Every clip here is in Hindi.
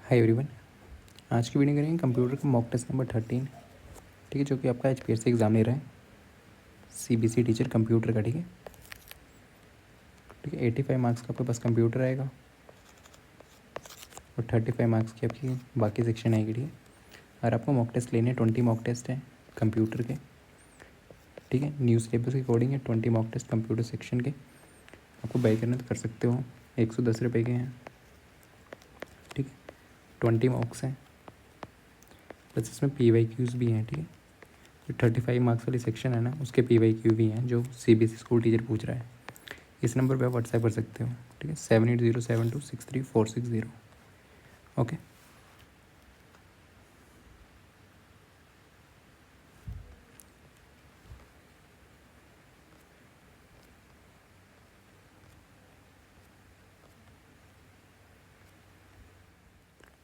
Hi everyone. आज की वीडियो करेंगे कंप्यूटर का मॉक टेस्ट नंबर 13। ठीक है, जो कि आपका HPS से एग्ज़ाम ले रहा है CBC टीचर कंप्यूटर का। ठीक है, 85 मार्क्स का आपके पास कंप्यूटर आएगा और 35 मार्क्स की आपकी बाकी सेक्शन आएगी। ठीक है, और आपको मॉक टेस्ट लेने 20 मॉक टेस्ट हैं कंप्यूटर के। ठीक है, न्यू सिलेबस के अकॉर्डिंग है 20 मॉक टेस्ट कंप्यूटर सेक्शन के। आपको बाई करना तो कर सकते हो, 110 रुपये के हैं। ठीक है, 20 मॉक्स हैं, प्लस इसमें PYQs भी हैं। ठीक है, जो 35 मार्क्स वाली सेक्शन है ना, उसके PYQ भी हैं जो CBC स्कूल टीचर पूछ रहा है। इस नंबर पे आप व्हाट्सएप कर सकते हो। ठीक है, 7807263460। ओके,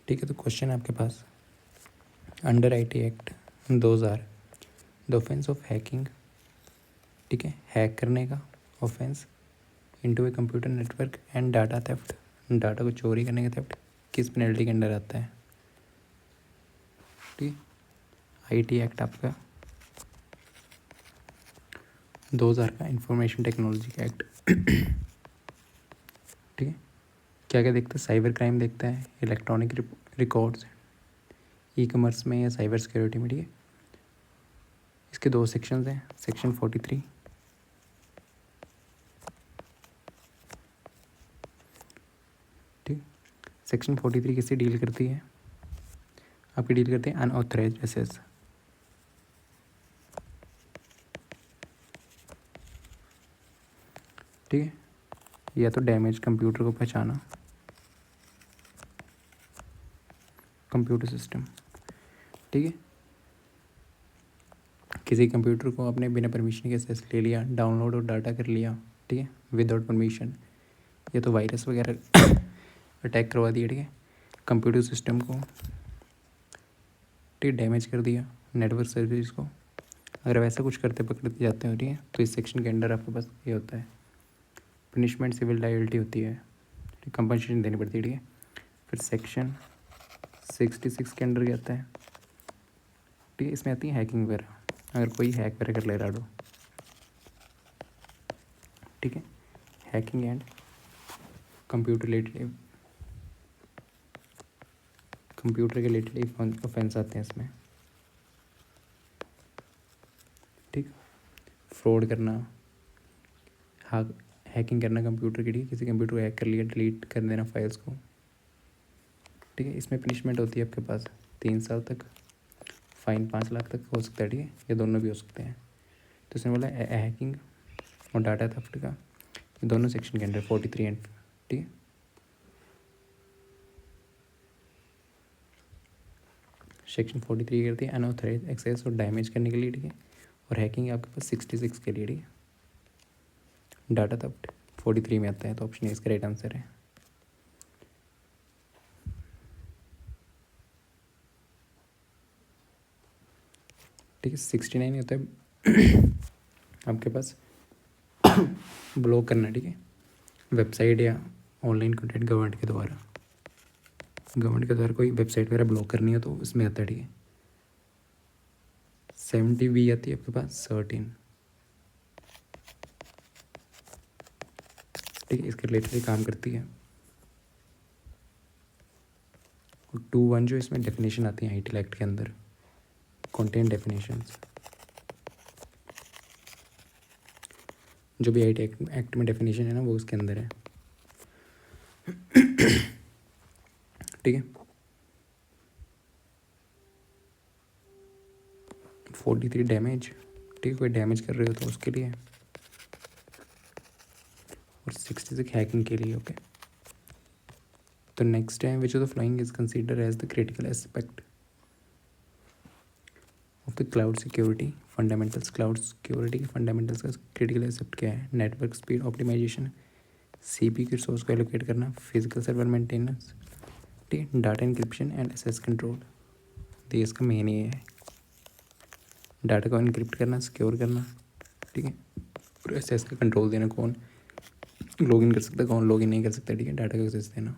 ठीक है। तो क्वेश्चन है आपके पास, under IT act 2000 the offence of hacking. ठीक है, हैक करने का offence into a computer network and data theft, data को चोरी करने का थेफ्ट किस पेनल्टी के अंडर आता है। ठीक है, IT एक्ट आपका 2000 का इंफॉर्मेशन टेक्नोलॉजी का एक्ट। ठीक है, क्या क्या देखता है, साइबर क्राइम देखता है, इलेक्ट्रॉनिक रिकॉर्ड्स, ई-कॉमर्स में या साइबर सिक्योरिटी में। ठीक है, इसके दो सेक्शंस हैं, सेक्शन 43। ठीक, सेक्शन 43 किससे डील करती है, आपकी डील करते हैं अनऑथराइज्ड एक्सेस। ठीक है, या तो डैमेज कंप्यूटर को पहचाना, कंप्यूटर सिस्टम। ठीक है, किसी कंप्यूटर को आपने बिना परमिशन के एक्सेस ले लिया, डाउनलोड और डाटा कर लिया। ठीक है, विदाउट परमिशन, या तो वायरस वगैरह अटैक करवा दिया। ठीक है, कंप्यूटर सिस्टम को, ठीक, डैमेज कर दिया, नेटवर्क सर्विस को। अगर वैसा कुछ करते पकड़ते जाते हो, ठीक है, तो इस सेक्शन के अंडर आपके पास ये होता है, पनिशमेंट सिविल लायबिलिटी होती है, कंपनसेशन देनी पड़ती है। ठीक है, फिर सेक्शन 66 के अंडर क्या आता है, ठीक है, इसमें आती है हैकिंग वगैरह, अगर कोई हैक वगैरह कर ले रहा हो। ठीक है, hacking and computer related, computer के रिलेटेड ऑफेंस आते हैं इसमें। ठीक, फ्रॉड करना, हैकिंग करना कंप्यूटर की। ठीक है, किसी कंप्यूटर को हैक कर लिया, डिलीट कर देना फाइल्स को। ठीक है, इसमें पनिशमेंट होती है आपके पास 3 साल तक, फाइन 5 लाख तक हो सकता है। ठीक है, ये दोनों भी हो सकते हैं। तो इसमें बोला हैकिंग और डाटा थेफ्ट का, ये दोनों सेक्शन के अंडर 43 एंड। ठीक है, सेक्शन 43 करती है अनऑथराइज एक्सेस और डैमेज करने के लिए। ठीक है, और हैकिंग आपके पास 66 के लिए। ठीक है, डाटा थेफ्ट 43 में आता है, तो ऑप्शन इसका राइट आंसर है। ठीक है, 69 होता है आपके पास ब्लॉक करना। ठीक है, वेबसाइट या ऑनलाइन कंटेंट गवर्नमेंट के द्वारा, गवर्नमेंट के द्वारा कोई वेबसाइट वगैरह ब्लॉक करनी हो तो उसमें आता है। ठीक है, 70 भी आती है आपके पास 13। ठीक है, इसके रिलेटेड काम करती है। और 21 जो इसमें डेफिनेशन आती है IT एक्ट के अंदर, कंटेंट डेफिनेशंस, जो भी IT एक्ट में डेफिनेशन है ना, वो उसके अंदर है। ठीक है, 43 डैमेज। ठीक है, कोई डैमेज कर रहे हो तो उसके लिए, और 66 हैकिंग के लिए। ओके, तो नेक्स्ट है, which of the following is consider as the critical aspect of the cloud security fundamentals. Cloud security के फंडामेंटल्स का क्रिटिकल एस्पेक्ट क्या है, नेटवर्क स्पीड ऑप्टिमाइजेशन, CPU के रिसोर्स को एलोकेट करना, फिजिकल सर्वर मेंटेनेंस, ठीक है, data encryption and access control. तो इसका मेन ये है, डाटा को इनक्रिप्ट करना, सिक्योर करना। ठीक है, और एक्सेस का कंट्रोल देना, कौन लॉगिन कर सकता है, कौन लॉगिन नहीं कर सकता। ठीक है, डाटा का एक्सेस देना।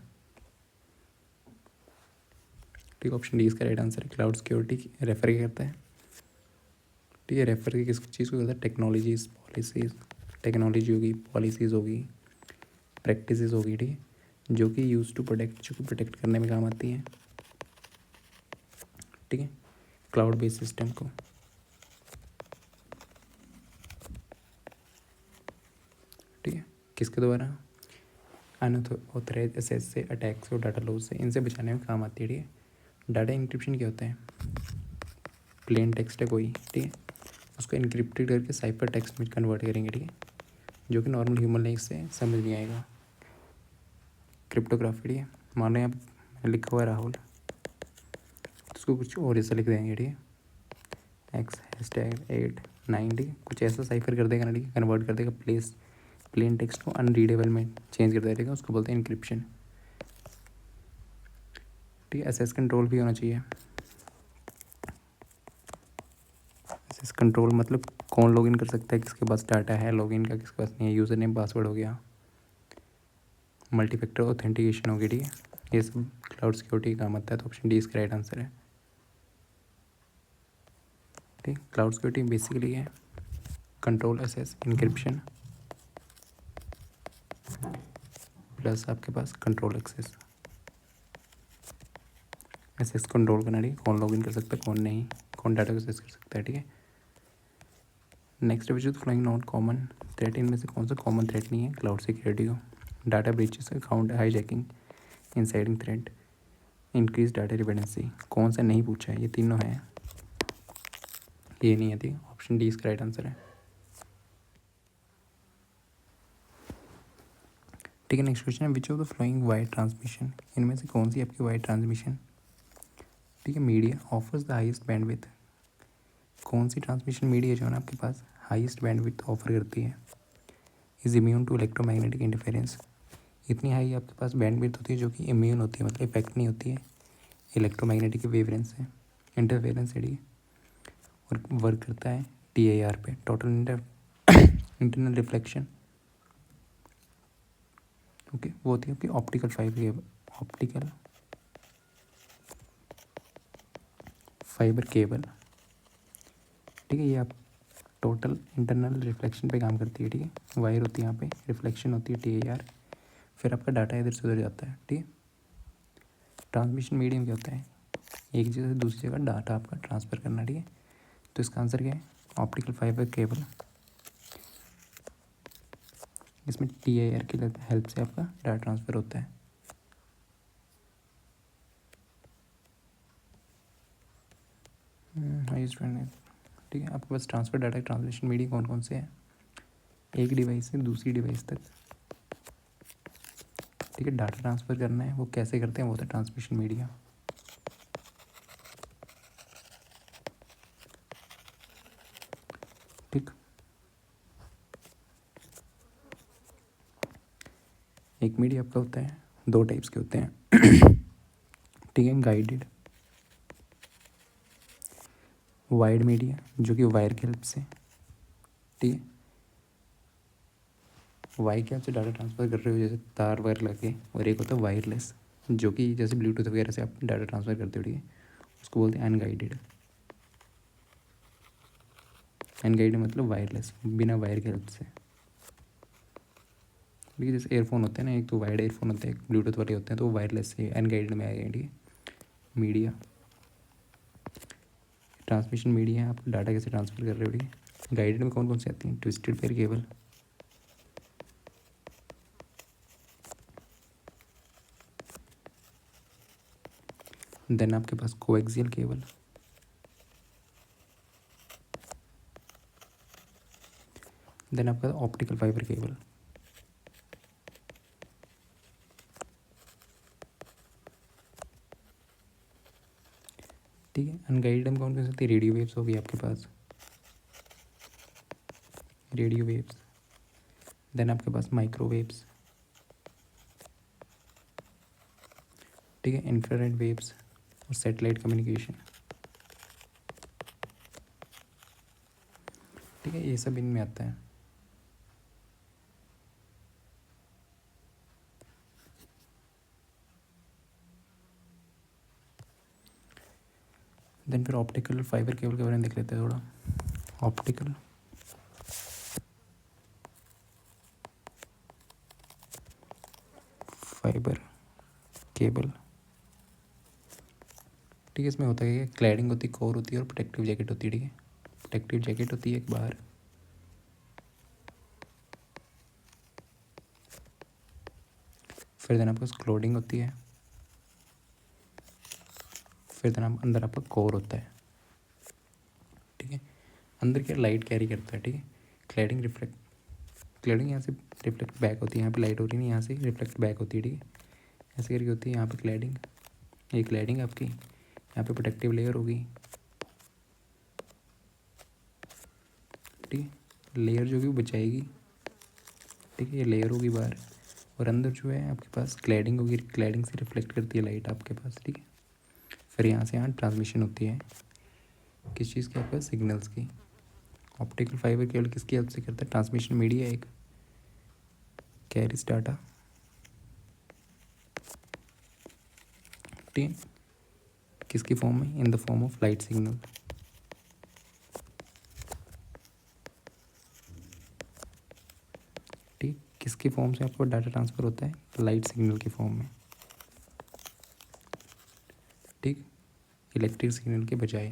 ठीक है, ऑप्शन डी इसका राइट आंसर है। क्लाउड सिक्योरिटी रेफर क्या करता है? ठीक है, रेफर की किस चीज़ को करता है? टेक्नोलॉजीज, पॉलिसीज़, टेक्नोलॉजी होगी, पॉलिसीज़ होगी, प्रैक्टिसेस होगी, ठीक है, जो कि यूज़ टू प्रोटेक्ट, जो कि प्रोटेक्ट करने में काम आती हैं, ठीक है, क्लाउड बेस्ड सिस्टम को। ठीक है, किसके द्वारा? अनऑथराइज एक्सेस से, अटैक्स और डाटा लॉस से, इनसे बचाने में काम आती है। ठीक है, डाटा इंक्रिप्शन क्या होता है? प्लेन टेक्स्ट है कोई, ठीक है, उसको इनक्रिप्टेड करके साइफर टेक्स्ट में कन्वर्ट करेंगे, ठीक है, जो कि नॉर्मल ह्यूमन लैंग्वेज से समझ नहीं आएगा। क्रिप्टोग्राफी, ठीक है, मान लो यहाँ लिखा हुआ है राहुल, तो उसको कुछ और ऐसा लिख देंगे, ठीक है, X#8 9, ठीक है, कुछ ऐसा साइफर कर देगा ना, ठीक है, कन्वर्ट कर देगा प्लेन टेक्स्ट को अनरीडेबल में चेंज कर देगा, उसको बोलते हैं इनक्रिप्शन। ठीक है, एसेस कंट्रोल भी होना चाहिए। एसेस कंट्रोल मतलब कौन लॉगिन कर सकता है, किसके पास डाटा है लॉगिन का, किसके पास नहीं है, यूज़र नेम पासवर्ड हो गया, मल्टीफैक्टर ऑथेंटिकेशन हो गई, ठीक है, ये सब क्लाउड सिक्योरिटी का काम आता है। तो ऑप्शन डी इसका राइट आंसर है। ठीक, क्लाउड सिक्योरिटी बेसिकली है कंट्रोल, एसेस, इनक्रिप्शन प्लस आपके पास कंट्रोल एक्सेस। एसेस कंट्रोल करना, ठीक है, कौन लॉगिन कर सकता है, कौन नहीं, कौन डाटा को एक्सेस कर सकता है। ठीक है, next which following not common threat, इनमें से कौन सा कॉमन थ्रेट नहीं है क्लाउड सिक्योरिटी को? Data breaches, account hijacking, insider threat, increase data redundancy. कौन सा नहीं पूछा है? ये तीनों हैं, ये नहीं है। ठीक, ऑप्शन डी इसका राइट आंसर है। ठीक है, नेक्स्ट क्वेश्चन है which of the flowing wire transmission, इनमें से कौन सी आपकी वायर ट्रांसमिशन, ठीक है, media offers the highest bandwidth, कौन सी ट्रांसमिशन मीडिया जो है ना आपके पास हाईएस्ट बैंडविड्थ ऑफर करती है? Is immune to electromagnetic interference, इतनी हाई आपके पास बैंडविड्थ होती है जो कि इम्यून होती है, मतलब इफेक्ट नहीं होती है इलेक्ट्रोमैग्नेटिक वेवलेंथ से, इंटरफेरेंस से, ठीक है, और वर्क करता है TIR पे, टोटल इंटरनल रिफ्लेक्शन। ओके, वो होती है आपकी ऑप्टिकल फाइबर केबल। ठीक है, ये आप टोटल इंटरनल रिफ्लेक्शन पे काम करती है। ठीक है, वायर होती है यहाँ पे, रिफ्लेक्शन होती है TIR, फिर आपका डाटा इधर से उधर जाता है। ठीक है, ट्रांसमिशन मीडियम क्या होता है? एक जगह से दूसरी जगह डाटा आपका ट्रांसफ़र करना। ठीक है, तो इसका आंसर क्या है? Optical fibre cable. इसमें TIR की हेल्प से आपका डाटा ट्रांसफ़र होता है। ठीक है, आपके पास ट्रांसफ़र डाटा ट्रांसमिशन मीडियम कौन कौन से हैं? एक डिवाइस से दूसरी डिवाइस तक, ठीक है, डाटा ट्रांसफ़र करना है, वो कैसे करते हैं? वो होता है ट्रांसमिशन मीडिया। ठीक, एक मीडिया आपका होता है, दो टाइप्स के होते हैं। ठीक है, गाइडेड वायर्ड मीडिया, जो कि वायर की हेल्प से, ठीक है, वायर की हेल्प से डाटा ट्रांसफ़र कर रहे हो, जैसे तार वायर लगे, और एक होता है वायरलेस, जो कि जैसे ब्लूटूथ वगैरह से आप डाटा ट्रांसफ़र करते हो। ठीक है, उसको बोलते हैं अनगाइडेड। अनगाइडेड मतलब वायरलेस, बिना वायर की हेल्प से। ठीक है, जैसे एयरफोन होते हैं ना, एक तो वायर्ड एयरफोन होते हैं, एक ब्लूटूथ वाले होते हैं, तो वो वायरलेस से अनगाइडेड में आएगा। ठीक है, मीडिया ट्रांसमिशन मीडिया है, आप डाटा कैसे ट्रांसफ़र कर रहे हो। ठीक है, गाइडेड में कौन कौन सी आती हैं? ट्विस्टेड पेयर केबल, देन आपके पास कोएक्सियल केबल, देन आपका ऑप्टिकल फाइबर केबल। ठीक है, अनगाइडेड में कौन कौन सी आती है? रेडियो वेव्स होगी आपके पास, रेडियो वेव्स, देन आपके पास माइक्रोवेव्स, ठीक है, इंफ्रारेड वेव्स और सैटेलाइट कम्युनिकेशन। ठीक है, ये सब इनमें आता है। देन फिर ऑप्टिकल फाइबर केबल के बारे में देख लेते हैं थोड़ा। ऑप्टिकल फाइबर केबल, ठीक है। इसमें होता है कि क्लैडिंग होती है, कोर होती है और प्रोटेक्टिव जैकेट होती है, ठीक है। प्रोटेक्टिव जैकेट होती है एक बाहर, फिर देन आपके पास क्लोडिंग होती है, फिर देन अंदर आपका कोर होता है, ठीक है। अंदर क्या लाइट कैरी करता है, ठीक है। क्लैडिंग रिफ्लेक्ट, क्लैडिंग यहाँ से रिफ्लेक्ट बैक होती है, यहाँ पे लाइट होती नहीं, यहाँ से रिफ्लेक्ट बैक होती है, ठीक है। ऐसे करके होती है यहाँ पे क्लैडिंग, ये क्लैडिंग आपकी, यहाँ पे प्रोटेक्टिव लेयर होगी, ठीक है। लेयर जो भी बचाएगी, ठीक है, ये लेयर होगी बाहर, और अंदर जो है आपके पास क्लैडिंग होगी, क्लैडिंग से रिफ्लेक्ट करती है लाइट आपके पास, ठीक है। फिर यहाँ से यहाँ ट्रांसमिशन होती है किस चीज़ की, आपके पास सिग्नल्स की। ऑप्टिकल फाइबर केवल किसकी हेल्प से करता है, ट्रांसमिशन मीडिया एक कैरीज डाटा, ठीक है, किसकी फॉर्म में, in the form of light signal, ठीक। किसकी फॉर्म से आपको डाटा ट्रांसफ़र होता है, लाइट सिग्नल की फॉर्म में, ठीक। इलेक्ट्रिक सिग्नल के बजाय,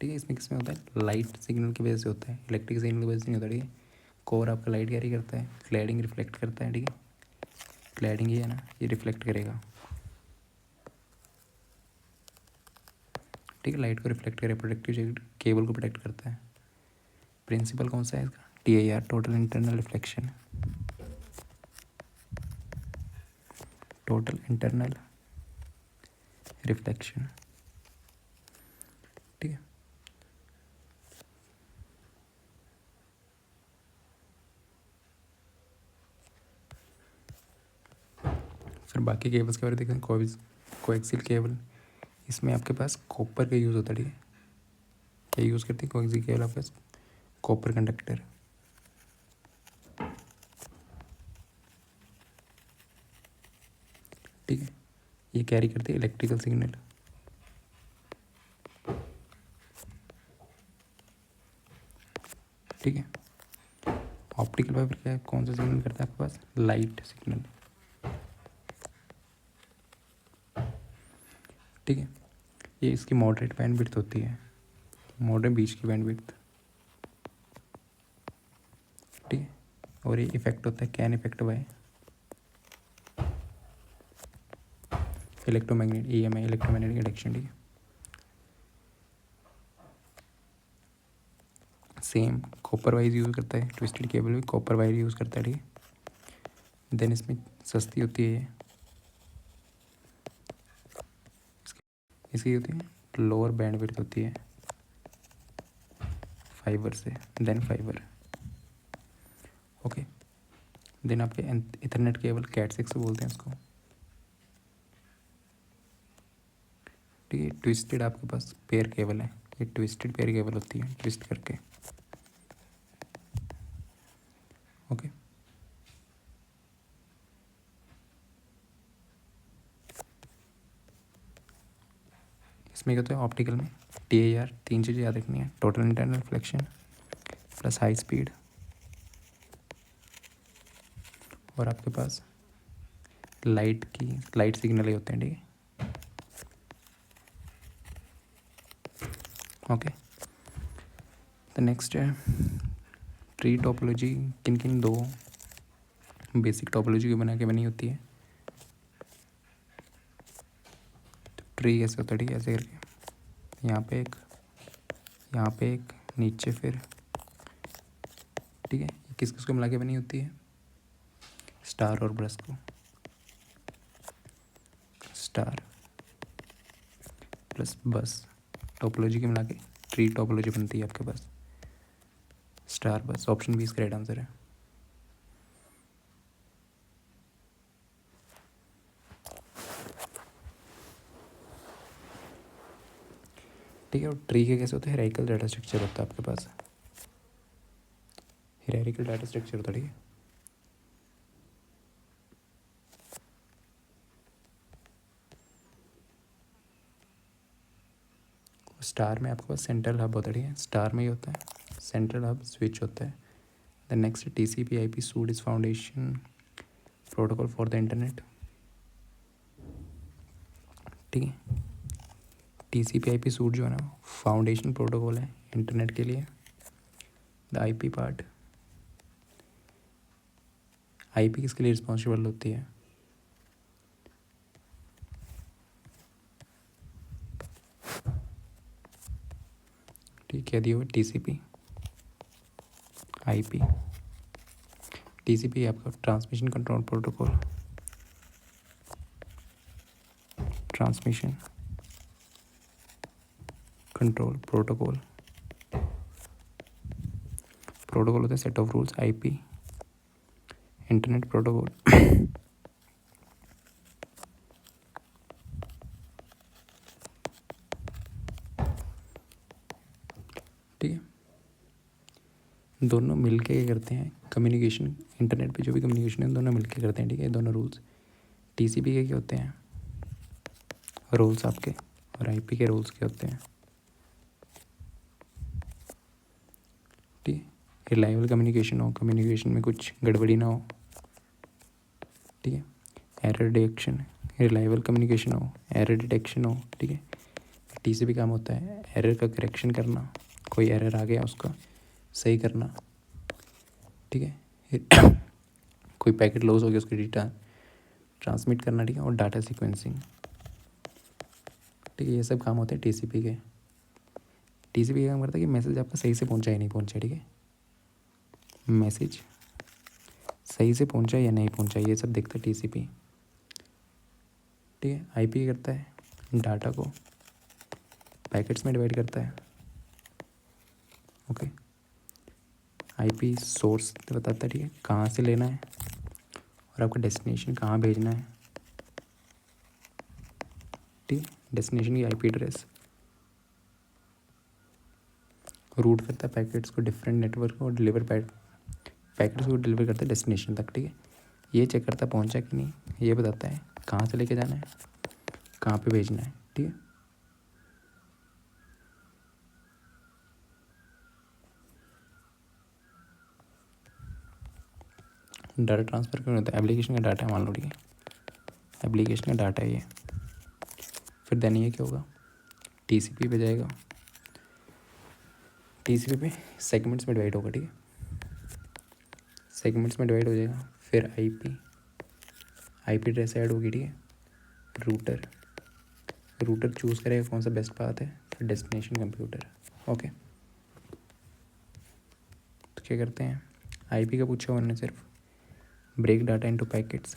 ठीक है। इसमें किसमें होता है, लाइट सिग्नल की वजह से होता है, इलेक्ट्रिक सिग्नल की वजह से नहीं होता, ठीक है। कोर आपका लाइट कैरी करता है, क्लैडिंग रिफ्लेक्ट करता है, ठीक है। क्लैडिंग ये है ना, ये रिफ्लेक्ट करेगा, ठीक है। लाइट को रिफ्लेक्ट करे, प्रोटेक्टिव केबल को प्रोटेक्ट करता है। प्रिंसिपल कौन सा है इसका, TIR, total internal reflection, total internal reflection, ठीक है। फिर बाकी केबल्स के बारे में देखें, कोएक्सियल केबल, इसमें आपके पास कॉपर का यूज़ होता है, ठीक है। क्या यूज़ करते हैं कोएक्सियल केबल आपके पास, कॉपर कंडक्टर, ठीक है। ये कैरी करते हैं इलेक्ट्रिकल सिग्नल, ठीक है। ऑप्टिकल फाइबर क्या है, कौन सा सिग्नल करता है आपके पास, लाइट सिग्नल, ठीक है। ये इसकी मॉडरेट बैंडविड्थ होती है, मॉडरेट बीच की बैंडविड्थ, ठीक है। और ये इफेक्ट होता है can effect bye electromagnet, EMI, electromagnetic induction, ठीक है। सेम कॉपर वाइज यूज़ करता है, ट्विस्टेड केबल भी कॉपर वाइज यूज़ करता है, ठीक है। देन इसमें सस्ती होती है, इसकी होती है लोअर बैंडविड्थ होती है फाइबर से, देन फाइबर, ओके। देन आपके इथरनेट केबल कैट6 बोलते हैं इसको, ठीक है। ट्विस्टेड आपके पास पेयर केबल है, ये ट्विस्टेड पेयर केबल होती है, ट्विस्ट करके, ओके। इसमें क्या होता है ऑप्टिकल में, TIR, तीन चीज़ें याद रखनी है, total internal reflection plus high speed, और आपके पास लाइट सिग्नल ही होते हैं, ठीक है, ओके। तो नेक्स्ट है ट्री टोपोलॉजी, किन किन दो बेसिक टोपोलॉजी की बना के बनी होती है। तो ट्री कैसे होता है, ठीक है, ऐसे करके यहाँ पे एक, यहाँ पे एक, नीचे फिर, ठीक है। किस किस को मिला के बनी होती है, स्टार और ब्रश को, स्टार प्लस बस, टोपोलॉजी के मिला के ट्री टोपोलॉजी बनती है आपके पास, स्टार बस। ऑप्शन बी इसका राइट आंसर है, ठीक है। और ट्री के कैसे होते हैं, हायरार्किकल डाटा स्ट्रक्चर होता है आपके पास, हायरार्किकल डाटा स्ट्रक्चर होता है, ठीक है। स्टार में आपके पास सेंट्रल हब होता है, ठीक है, स्टार में ही होता है सेंट्रल हब स्विच होता है। The next TCP/IP suit is foundation protocol for the internet, ठीक है। TCP/IP सूट जो है ना फाउंडेशन प्रोटोकॉल है इंटरनेट के लिए। द IP पार्ट, IP किसके लिए रिस्पॉन्सिबल होती है? ठीक है, दिया हुआ TCP/IP। TCP आपका transmission control protocol, transmission control protocol, protocol होता है set of rules. IP internet protocol, ठीक है। दोनों मिलके क्या करते हैं कम्युनिकेशन, इंटरनेट पे जो भी कम्युनिकेशन है दोनों मिलके करते हैं, ठीक है। दोनों रूल्स TCP के क्या होते हैं रूल्स आपके, और IP के रूल्स क्या होते हैं, ठीक है। रिलायबल कम्युनिकेशन हो, कम्युनिकेशन में कुछ गड़बड़ी ना हो, ठीक है। एरर डिटेक्शन, रिलायबल कम्युनिकेशन हो, एरर डिटेक्शन हो, ठीक है। TCP काम होता है एरर का करेक्शन करना, कोई एरर आ गया उसका सही करना, ठीक है। कोई पैकेट लॉस हो गया उसकी डेटा ट्रांसमिट करना, ठीक है। और डाटा सीक्वेंसिंग, ठीक है। ये सब काम होते हैं TCP के। TCP का काम करता है कि मैसेज आपका सही से पहुंचा या नहीं पहुंचा, ठीक है। मैसेज सही से पहुंचा या नहीं पहुंचा ये सब देखता है TCP, ठीक है। IP करता है डाटा को पैकेट्स में डिवाइड करता है, ओके। IP सोर्स बताता है, ठीक है, कहाँ से लेना है और आपका डेस्टिनेशन कहाँ भेजना है, ठीक है। डेस्टिनेशन की IP एड्रेस, रूट करता है पैकेट्स को डिफरेंट नेटवर्क और डिलीवर पैकेट्स को डिलीवर करता है डेस्टिनेशन तक, ठीक है। ये चेक करता है पहुंचा कि नहीं, ये बताता है कहाँ से लेके जाना है, कहाँ पे भेजना है, ठीक है। डाटा ट्रांसफ़र क्यों होता है? एप्लीकेशन का डाटा है मान लो, ठीक है, एप्लीकेशन का डाटा है ये। फिर देन ये क्या होगा TCP पे जाएगा, TCP पे सेगमेंट्स में डिवाइड होगा, ठीक है, सेगमेंट्स में डिवाइड हो जाएगा। फिर IP एड्रेस ऐड होगी, ठीक है। रूटर चूज़ करेगा कौन सा बेस्ट पाथ है, फिर डेस्टिनेशन कंप्यूटर, ओके। तो क्या करते हैं IP का पूछा उन्होंने सिर्फ, break data into packets,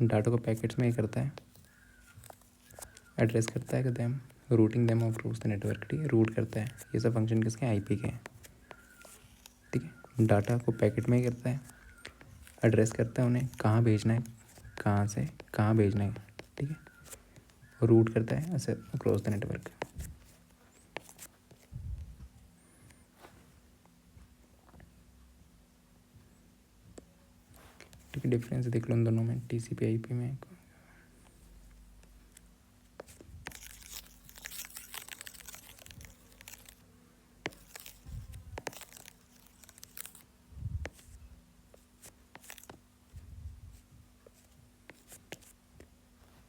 data को पैकेट्स में ही करता है, एड्रेस करता है कहते हैं routing them of routes the network, ठीक है, रूट करता है। ये सब फंक्शन किसके हैं IP के हैं, ठीक है। डाटा को पैकेट में ही करता है, एड्रेस करता है उन्हें कहाँ भेजना है, कहाँ से कहाँ भेजना है, ठीक है। रूट करता है ऐसे अक्रॉस द नेटवर्क, ठीक है। डिफरेंस देख लो इन दोनों में TCP IP में,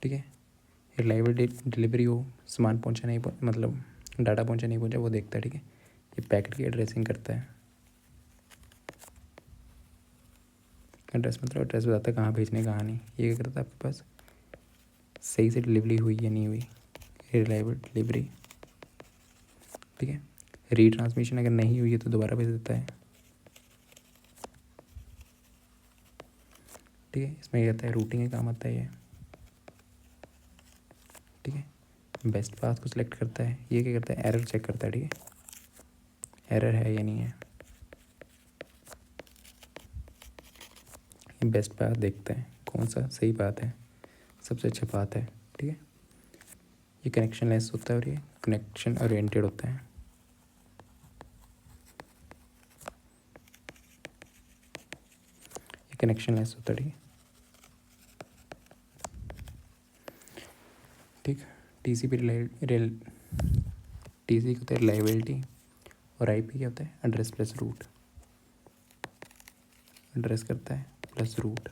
ठीक है। रिलायबल डिलीवरी हो, सामान पहुंचा नहीं मतलब डाटा पहुंचा नहीं पहुंचा वो देखता है, ठीक है। ये पैकेट की एड्रेसिंग करता है, एड्रेस मतलब एड्रेस बताता है कहाँ भेजने कहाँ नहीं। ये क्या करता है आपके पास सही से डिलीवरी हुई या नहीं हुई, रिलायबल डिलीवरी, ठीक है। रीट्रांसमिशन अगर नहीं हुई है तो दोबारा भेज देता है, ठीक है। इसमें क्या कहता है रूटिंग का काम आता है ये, ठीक है। बेस्ट पाथ को सिलेक्ट करता है, ये क्या करता है एरर चेक करता है, ठीक है, एरर है या नहीं है, ये बेस्ट पाथ देखता है कौन सा सही पाथ है, सबसे अच्छा पाथ है, ठीक है। ये कनेक्शन लेस होता है और ये कनेक्शन ओरिएंटेड होता है, ये कनेक्शन लेस होता है, ठीक है, ठीक। TCP TC होता है रिलायबिलिटी, और IP क्या होता है एड्रेस प्लस रूट, एड्रेस करता है प्लस रूट।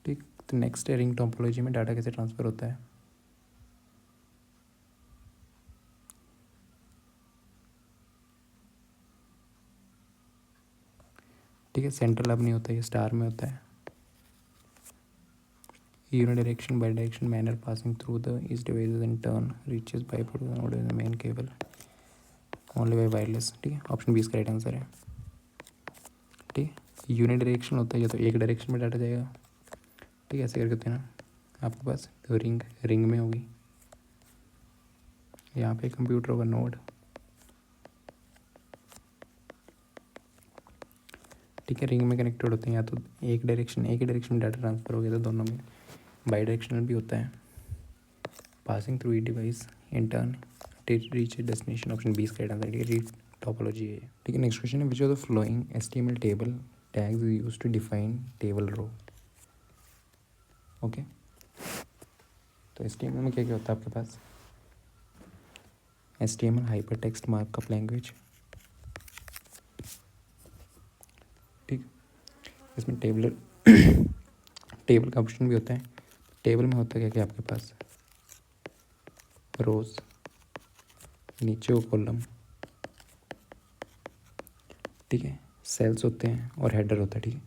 ठीक, तो नेक्स्ट है रिंग टोपोलॉजी में डाटा कैसे ट्रांसफ़र होता है। ठीक है, सेंट्रल अब नहीं होता, ये स्टार में होता है। Unidirection bi direction manner passing through the each devices in turn reaches by the main cable only by wireless. ठीक है, ऑप्शन 20 का राइट आंसर है। ठीक है, यूनिडायरेक्शन होता है, ये तो एक डायरेक्शन में डाटा जाएगा। ठीक है, ऐसे करके होते हैं ना आपके पास, तो रिंग रिंग में होगी, यहाँ पे कंप्यूटर होगा नोड। ठीक है, रिंग में कनेक्टेड होते हैं, या तो एक ही डायरेक्शन में डाटा ट्रांसफ़र हो गया, तो दोनों में बाई डायरेक्शनल भी होता है। Passing through the device in turn reach destination, option 20 का राइट आंसर है। रीड टोपोलॉजी है। ठीक है, नेक्स्ट क्वेश्चन है, which of the following HTML table tags use to define table row. Okay, तो HTML में क्या क्या होता है आपके पास। HTML hyper text markup language. ठीक, इसमें टेबल का ऑप्शन भी होता है। टेबल में होता है क्या क्या आपके पास, रोज, नीचे वो कॉलम। ठीक है, सेल्स होते हैं और हेडर होता है। ठीक है,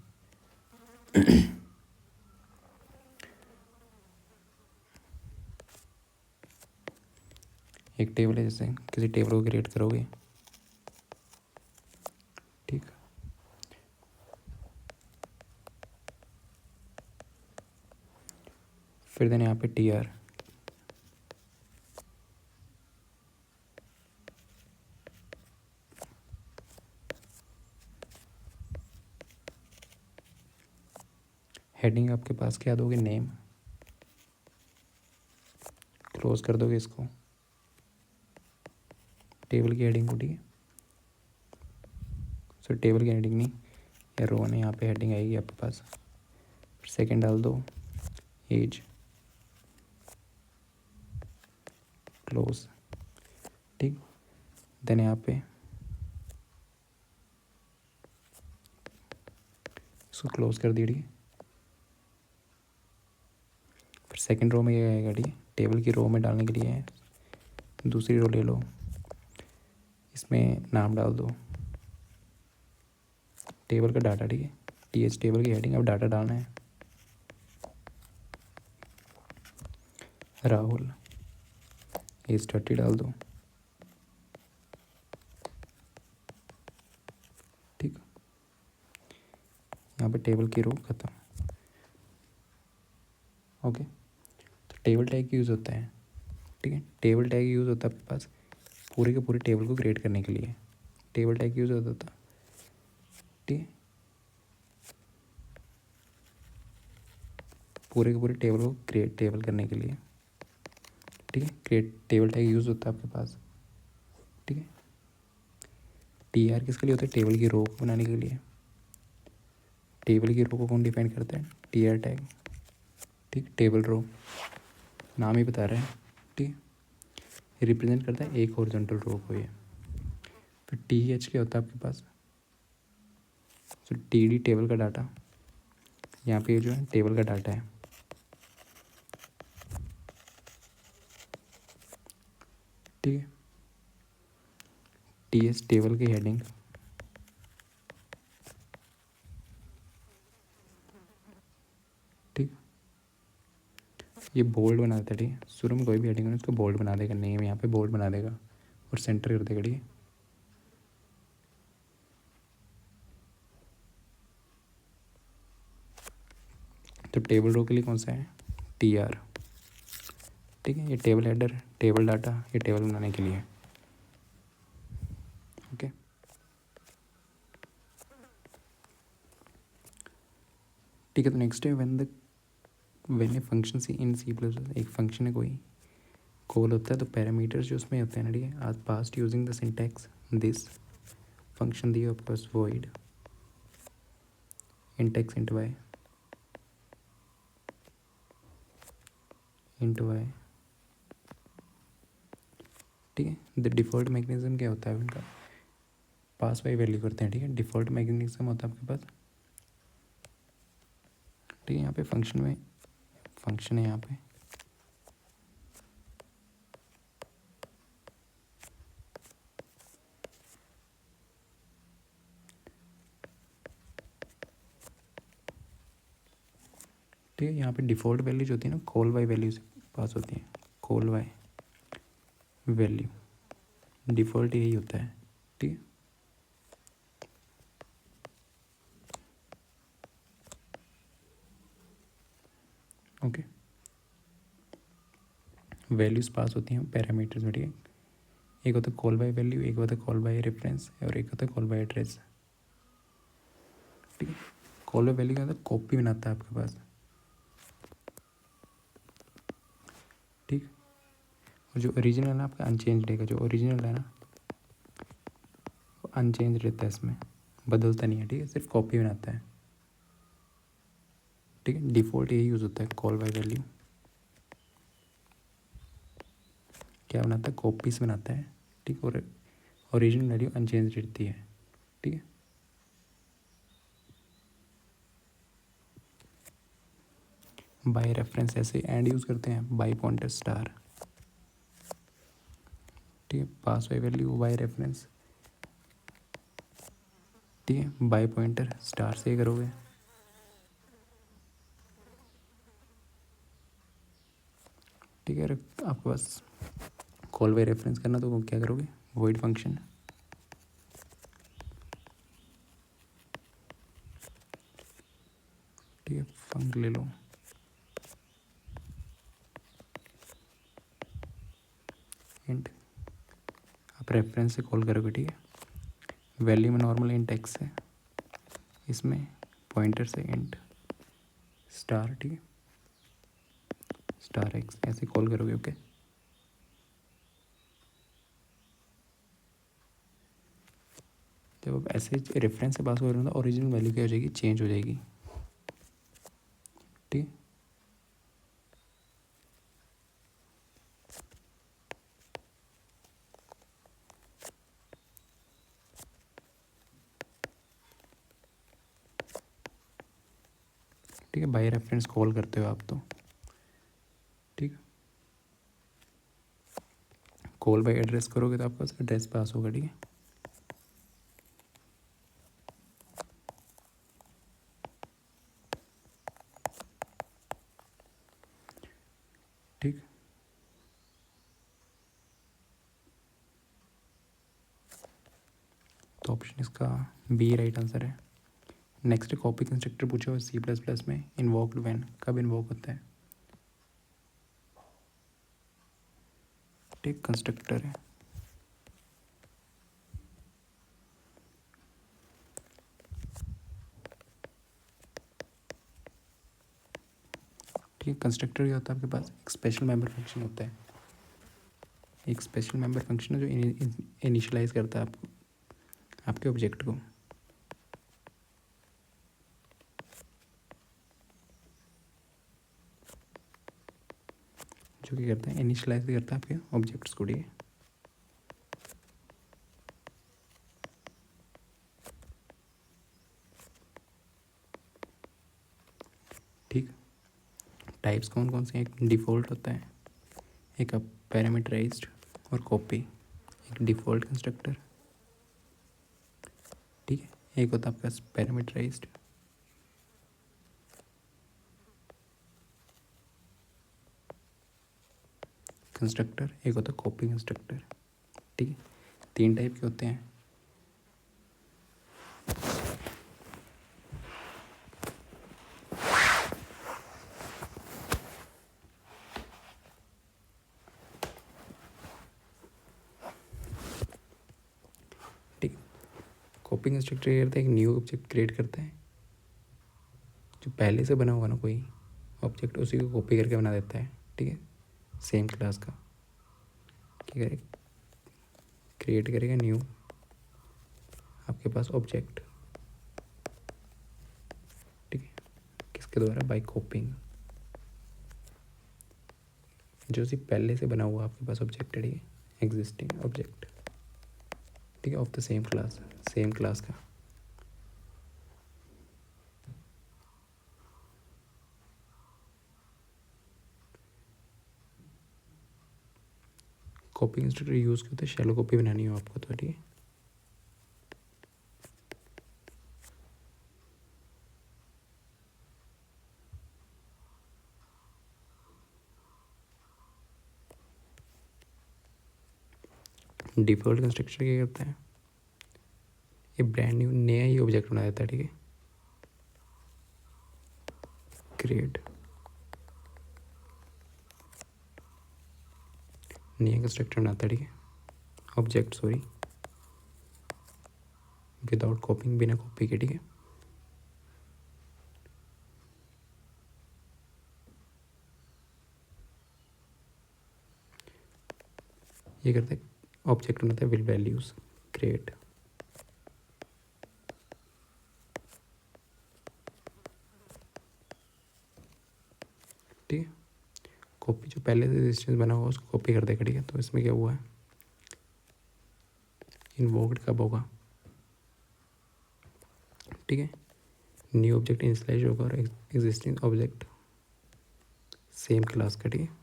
एक टेबल है, जैसे किसी टेबल को क्रिएट करोगे। ठीक, फिर देन यहाँ पे TR, हेडिंग आपके पास क्या दोगे, नेम, क्लोज कर दोगे इसको, टेबल की हेडिंग को। ठीक है, सो टेबल की हेडिंग नहीं, या रो ने यहाँ पे हेडिंग आएगी आपके पास। सेकंड डाल दो, एज, क्लोज। ठीक, देन यहाँ पे इसको क्लोज कर दिया। ठीक है, फिर सेकंड रो में ये आएगा। ठीक है, टेबल की रो में डालने के लिए है, दूसरी रो ले लो, इसमें नाम डाल दो, टेबल का डाटा। ठीक है, TH टेबल की हेडिंग, अब डाटा डालना है, राहुल, एज 30 डाल दो। ठीक, यहाँ पे टेबल की रो खत्म। ओके, तो टेबल टैग यूज़ होता है। ठीक है, टेबल टैग यूज़ होता है आपके पास पूरे के पूरे टेबल को क्रिएट करने के लिए, टेबल टैग यूज़ होता था। ठीक है, पूरे के पूरे टेबल को टेबल करने के लिए। ठीक है, क्रिएट टेबल टैग यूज़ होता है आपके पास। ठीक है, TR किसके लिए होता है, टेबल की रो को बनाने के लिए। टेबल की रो को कौन डिफाइन करता है, TR टैग। ठीक, टेबल रो नाम ही बता रहा है। ठीक, रिप्रेजेंट करता है एक हॉरिजॉन्टल रो को ये। फिर TH क्या होता है आपके पास, तो TD टेबल का डाटा, यहाँ पे जो है टेबल का डाटा है। ठीक है, TS टेबल की हेडिंग। ठीक, ये बोल्ड बना देता है। ठीक है, शुरू में कोई भी हेडिंग है उसको बोल्ड बना देगा, नेम यहाँ पे बोल्ड बना देगा और सेंटर कर देगा। ठीक है, तो टेबल रो के लिए कौन सा है, TR। ठीक है, ये टेबल हेडर, टेबल डाटा, ये टेबल बनाने के लिए। ओके, ठीक है, तो नेक्स्ट है when a function C in C++, एक फंक्शन है कोई, कॉल होता है, तो पैरामीटर्स जो उसमें होते हैं ना। ठीक है, आज past using the syntax this function दिया आपके पास, void int x int y int y default mechanism क्या होता है उनका, पास बाई वैल्यू करते हैं, ठीक है। डिफ़ॉल्ट मैकेनिज्म होता है आपके पास, ठीक है। यहाँ पे फंक्शन में फंक्शन है यहाँ पे, ठीक है। यहाँ पे डिफ़ॉल्ट वैल्यू जो होती है ना, कॉल बाई वैल्यू से पास होती है, कॉल बाई वैल्यू, डिफ़ॉल्ट यही होता है, ठीक है। ओके, वैल्यूज़ पास होती हैं पैरामीटर्स में, ठीक है। एक होता है कॉल बाय वैल्यू, एक होता है कॉल बाय रेफरेंस, और एक होता है कॉल बाय एड्रेस, ठीक है। कॉल बाय वैल्यू का मतलब कॉपी बनाता है आपके पास, ठीक। और जो ओरिजिनल है ना आपका अनचेंज रहेगा, जो ओरिजिनल है ना वो अनचेंज रहता है, इसमें बदलता नहीं है, ठीक है, सिर्फ कॉपी बनाता है, ठीक है। डिफ़ॉल्ट यही यूज़ होता है, कॉल बाय वैल्यू क्या बनाता है, कॉपीज बनाता है, ठीक। और ओरिजिनल वैल्यू अनचेंज रहती है, ठीक है। बाय रेफरेंस ऐसे एंड यूज़ करते हैं, बाय पॉइंटर स्टार, ठीक है। पास बाय वैल्यू बाय रेफरेंस, ठीक है। बाय पॉइंटर स्टार से करोगे, ठीक है। अगर आपके पास कॉल बाय रेफरेंस करना तो वो क्या करोगे, वॉइड फंक्शन, ठीक है। फंक ले लो, इंट, आप रेफरेंस से कॉल करोगे, ठीक है। वैल्यू में नॉर्मल इंट एक्स है, इसमें पॉइंटर से इंट स्टार, ठीक है, स्टार एक्स ऐसे कॉल करोगे, ओके। जब आप ऐसे रेफरेंस से पास हो रहे हो तो ओरिजिनल वैल्यू क्या हो जाएगी, चेंज हो जाएगी, ठीक है। ठीक है, बाय रेफरेंस कॉल करते हो आप तो, ठीक है। कॉल बाय एड्रेस करोगे तो आपके पास एड्रेस पास होगा, ठीक है। ठीक, तो ऑप्शन इसका बी राइट आंसर है। नेक्स्ट कॉपी कंस्ट्रक्टर पूछा हुआ सी प्लस प्लस में, इन्वोक्ड व्हेन, कब इन्वोक होता है, ठीक। कंस्ट्रक्टर है, ठीक है। कंस्ट्रक्टर क्या होता है आपके पास, एक स्पेशल मेंबर फंक्शन होता है, एक स्पेशल मेंबर फंक्शन है जो इनिशियलाइज करता है आपको, आपके ऑब्जेक्ट को, जो क्या करता है, इनिशियलाइज करता है आपके ऑब्जेक्ट्स को, ठीक है। ठीक, टाइप्स कौन कौन से हैं, एक डिफ़ॉल्ट होता है, एक पैरामीटराइज्ड और कॉपी, एक डिफ़ॉल्ट कंस्ट्रक्टर, ठीक है। एक होता है आपका पैरामीटराइज्ड, कंस्ट्रक्टर, एक होता है कॉपी कंस्ट्रक्टर, ठीक है। तीन टाइप के होते हैं, ठीक। कॉपी कंस्ट्रक्टर ये करता है, एक न्यू ऑब्जेक्ट क्रिएट करता है, जो पहले से बना हुआ ना कोई ऑब्जेक्ट उसी को कॉपी करके बना देता है, ठीक है, सेम क्लास का। क्या करेगा, क्रिएट करेगा न्यू आपके पास ऑब्जेक्ट, ठीक है, किसके द्वारा, बाय कॉपिंग, जो उसी पहले से बना हुआ आपके पास ऑब्जेक्ट है, ठीक है। एग्जिस्टिंग ऑब्जेक्ट, ठीक है, ऑफ द सेम क्लास का। कॉपी इंस्ट्रक्टर यूज़ करते हैं, शैलो कॉपी बनानी हो आपको तो, ठीक है। डिफ़ॉल्ट कंस्ट्रक्टर क्या करता है, ये ब्रांड न्यू नया ही ऑब्जेक्ट बना देता है, ठीक है। क्रिएट नया कंस्ट्रक्टर बनाता है, ठीक है, ऑब्जेक्ट सॉरी, विदाउट कॉपिंग, बिना कॉपी के, ठीक है। ये करते हैं ऑब्जेक्ट बनाता है विल वैल्यूज क्रिएट, ठीक है। कॉपी जो पहले से रेजिस्टेंस बना हुआ उसको कॉपी कर देगा, ठीक है। तो इसमें क्या हुआ है, इन्वोक्ड कब होगा, ठीक है, न्यू ऑब्जेक्ट इनिशियलाइज होगा और एग्जिस्टिंग ऑब्जेक्ट सेम क्लास का, ठीक है।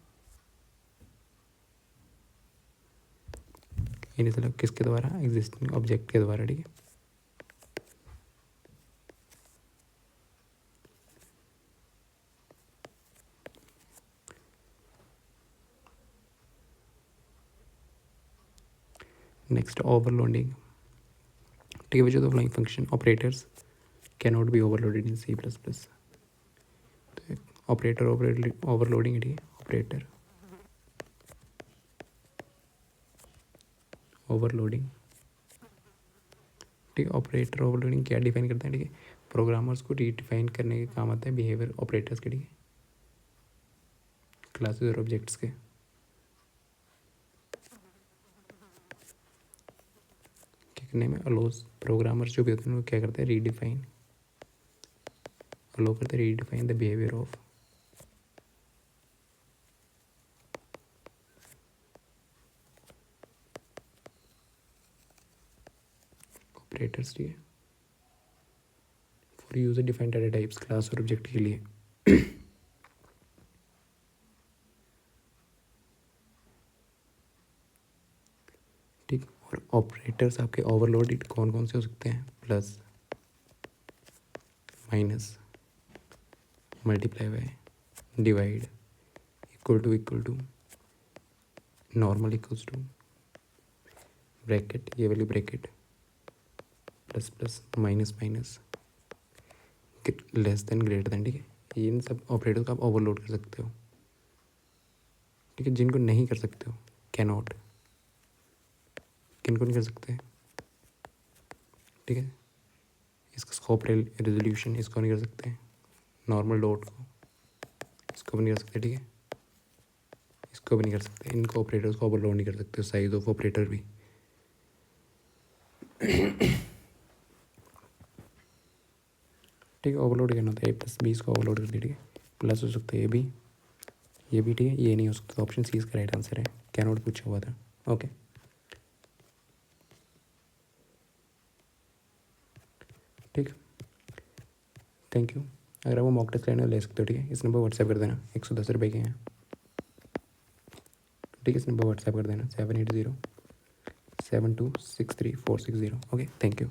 इनिशियल किसके द्वारा, एग्जिस्टिंग ऑब्जेक्ट के द्वारा, ठीक है। नेक्स्ट ओवरलोडिंग, ठीक है, which of the following function operators can not be overloaded in C++। तो ऑपरेटर ओवरलोडिंग, ठीक है, ऑपरेटर ओवरलोडिंग, ठीक है। ऑपरेटर ओवरलोडिंग क्या डिफाइन करते हैं, ठीक है, प्रोग्रामर्स को रीडिफाइन करने के काम आते हैं बिहेवियर ऑपरेटर्स के, ठीक है, क्लासेस और ऑब्जेक्ट्स के। क्या करने में अलोज, प्रोग्रामर्स जो भी होते हैं वो क्या करते हैं, रीडिफाइन, अलो करते हैं redefine the behaviour of operators, ठीक है, for user defined data types, class और ऑब्जेक्ट के लिए। ठीक, और ऑपरेटर्स आपके ओवरलोडेड कौन कौन से हो सकते हैं, plus, minus, multiply by, divide, equal to, normal equals to, bracket, ये वाली bracket, plus plus, minus minus, less than, greater than, ठीक है। ये इन सब ऑपरेटर को आप ओवरलोड कर सकते हो, ठीक है। जिनको नहीं कर सकते हो, कैन नॉट, किनको नहीं कर सकते, ठीक है, इसका स्कोप रेजोल्यूशन इसको नहीं कर सकते, नॉर्मल डॉट को इसको भी नहीं कर सकते, ठीक है, इसको भी नहीं कर सकते, इनको ऑपरेटर्स को ओवरलोड नहीं कर सकते, साइज ऑफ ऑपरेटर भी। ठीक है, ओवरलोड करना होता है A+B, इसको ओवरलोड कर दिया, ठीक है। प्लस हो सकता है ये भी, ठीक है, ये नहीं हो सकता। ऑप्शन सी इसका राइट आंसर है, कैन नॉट पूछा हुआ था, ओके। ठीक, थैंक यू। अगर आप वो मॉक टेस्ट लेना ले सकते हो, ठीक है, इस नंबर व्हाट्सएप कर देना, 110 रुपये के हैं, ठीक है। इस नंबर व्हाट्सएप कर देना 780726346 0, ओके, थैंक यू।